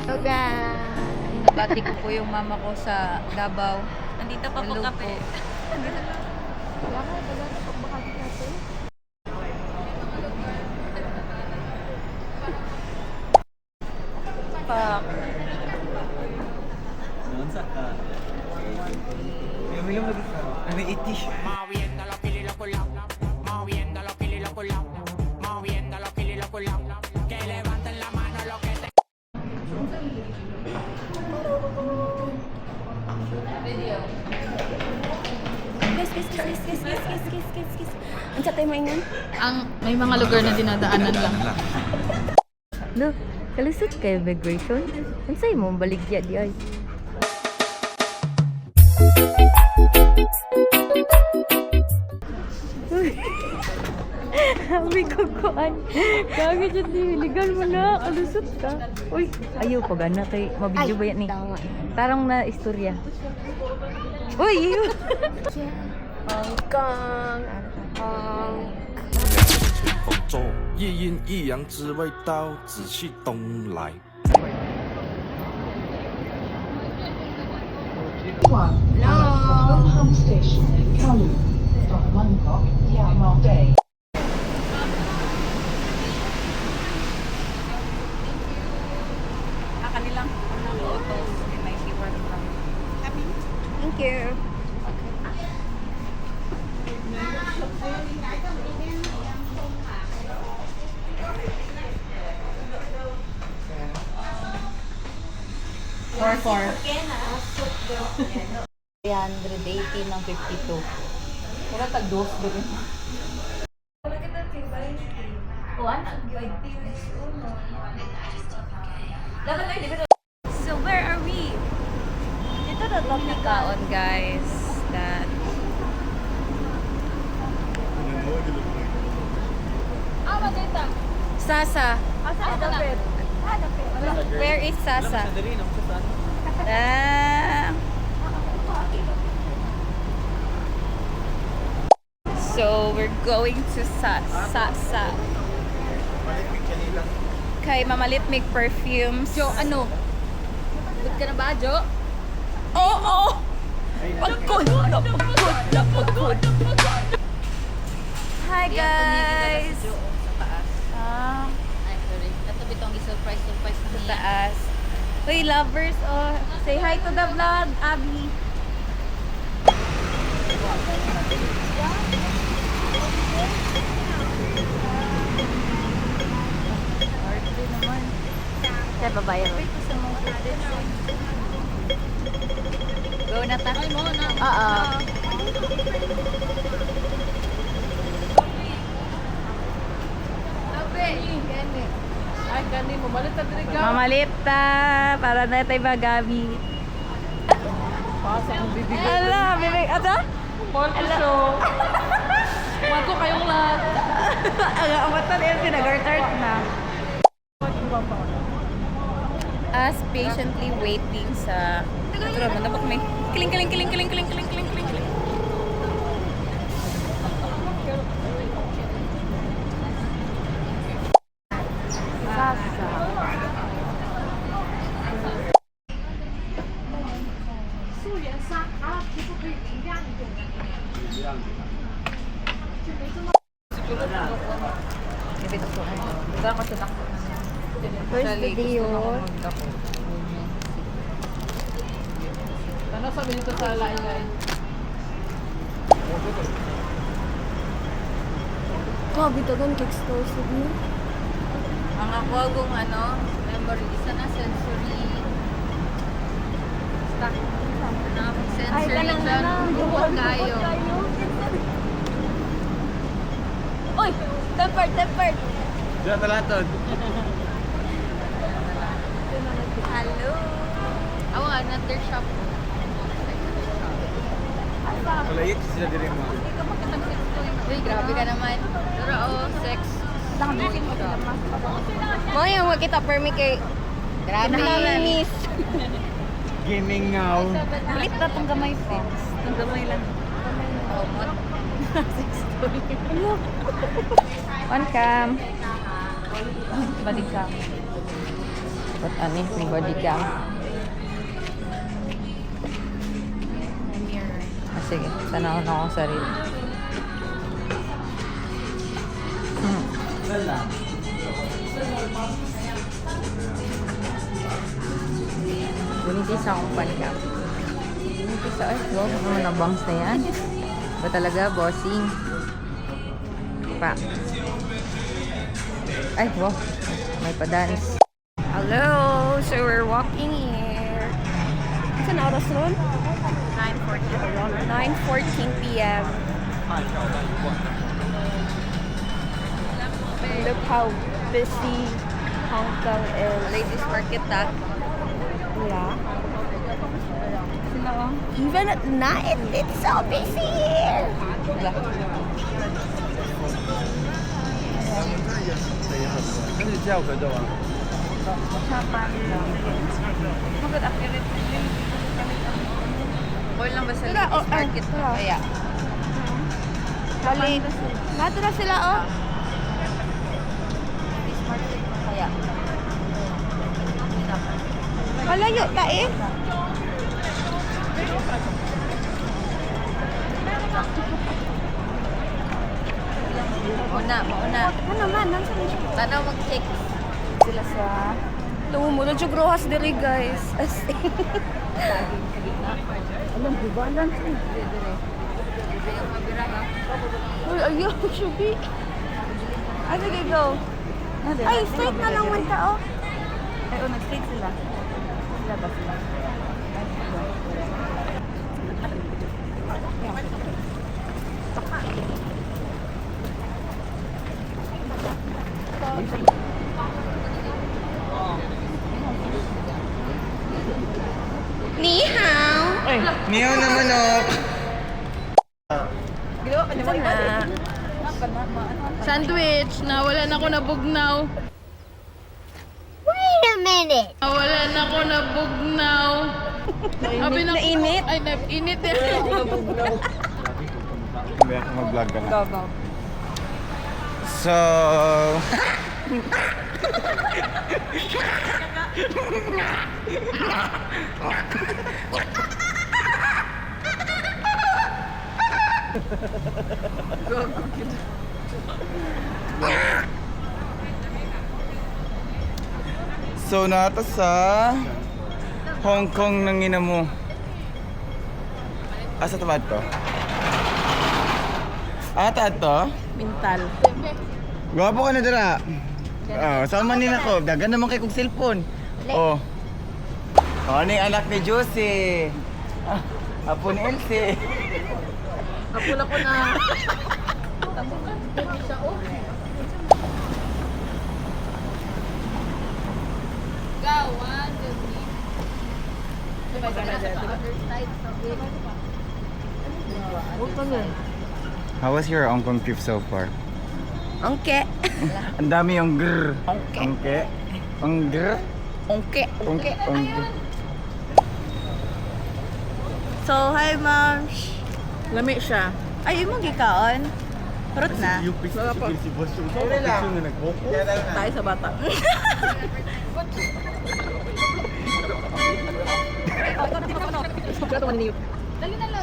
Okay. Nabati ko po yung mama ko sa Davao. Nandito pa po Hello kape. Wala ka, taga na pagbakal natin. Pa. Noon sa ka. May lumag sa. Ano iti? Kiss. Ang chatay mo ingon? May mga lugar na dinadaanan lang. No, kalusot kayo migration. Ang sa'yo mo, baligya di ay. Sabi ko kuan. Kagi dyan di, legal mo na. Kalusot ka. Uy, ayaw pa gana kay mabidyo ba yan ni? Tama. Tarong na istorya. Uy, iyo. Hong Kong. 吹风中，一阴一阳之谓道，仔细东来。 Home Station, Kalu, from Bangkok, Myanmar Day. Kanilang photos in my keyword lang. Thank you. Four. 380 ng 52. Wala tag-dos doon. So where are we? Ito na topic kaon guys. That Sasa. Where is Sasa? Ah. So we're going to Sasa. Kay Mamalitmig Perfumes. Jo, ano? Good ka na ba, Jo? Oo! Pagod! Napagod! Hi guys! Ah, Ay, sorry. Natabi itong i-surprise sa niya. taas. Uy, lovers, oh. Say hi to the vlog, Abby. Arte naman. Kaya babayan. Go na ta. Ay, mo na. Oo. Ay, gani mo. Malit na dirigaw. Mamalit ta. Para na tayo magabi. Pasa kong bibigay. Ala, bibig. Ata? Marco show. Marco kayong lahat. Ang mata na yun, pinag-retard na. As patiently waiting sa... Ito naman, dapat may... Kiling. Sasa. Ibig ko ano. Diba ako sa takbo? First video. Ano sabi nito sa lain-lain? Grabe tagan cake store siguro. Ang ako kung ano, memory, isa na sensory. Stock. Na akong sensory dyan. Bukod kayo. Uy! Tempered! Diyan talatod. Hello. Oh, another shop. Kulayit sila diri mo. Uy, grabe ka naman. Pero sex. Mo yung makita permi kay Grabe. Miss. Gaming now. Ulit na itong gamay, friends. Itong gamay lang. Oh, mod. Sex toy. On cam. Balik cam. Dapat ani, may body cam. Sige, tanaw na akong sarili. Bunitis akong pancam. Bunitis ako. Wow, ano na bangs na yan? Ba talaga, bossing? Pa. Ay, wow. May pa-dance. Hello! So, we're walking here. Saan oras ron? 9:14 p.m. Look how busy Hong Kong is. Ladies market that. Yeah. Even at night, it's so busy here. Or lang ba sa ladies market? Kaya. Balik. Nato na sila, oh. Ladies market. Kaya. Malayo ka eh. Mauna. Ano man, nansan na siya? Tanaw mag-check. Sila sa... Lumumulod yung grohas diri, guys. As in. Alam, diba? Nansan. Uy, ayaw, Shubi. Ay, sige, go. Ay, straight na lang man ka, oh. Ay, nag-straight sila. Sila ba sila? Ni hao. Niyo na manok. Sandwich, nawalan ako na bugnaw. Wait a minute. Nawalan ako na bugnaw. Sabi na Nainit? Ay, nainit eh. May ako mag-vlog ka na. Go. So... So, nata sa Hong Kong nang ina mo. Asa tamad to? Ata to? Mental. Gwapo ka na dira. Oh, sama ni nako. Dagan naman kay kong cellphone. Oh. Oh, ni anak ni Josie. Apo ni Elsie. Kapula ko na. How was your Hong Kong trip so far? Ongke. Ang dami yung grr. Ongke. Ang grr. Ongke. Ongke. So, hi, ma'am. Lami siya. Ay, mo gikaon. Parot na. Tayo sa bata.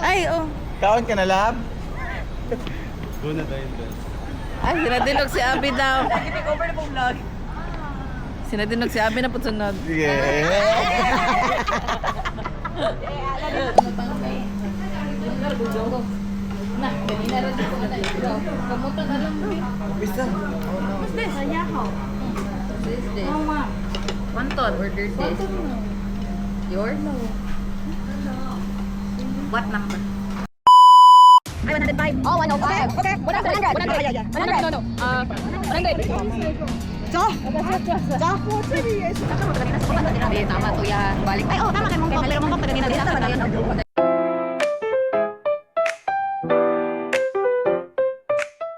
Ay, oh. Kaon ka na, lab? Ay, sinadinog si Abby daw. Sinadinog si Abby na po sunod. Sige. Bisa. Wonton, order this. Yours? What number? Ay, 105. Oh, 105. Okay. 100. 100. No. 100. Tama to yan. Balik. Ay, oh, tama kan mong. Pero mong pagkagina dito.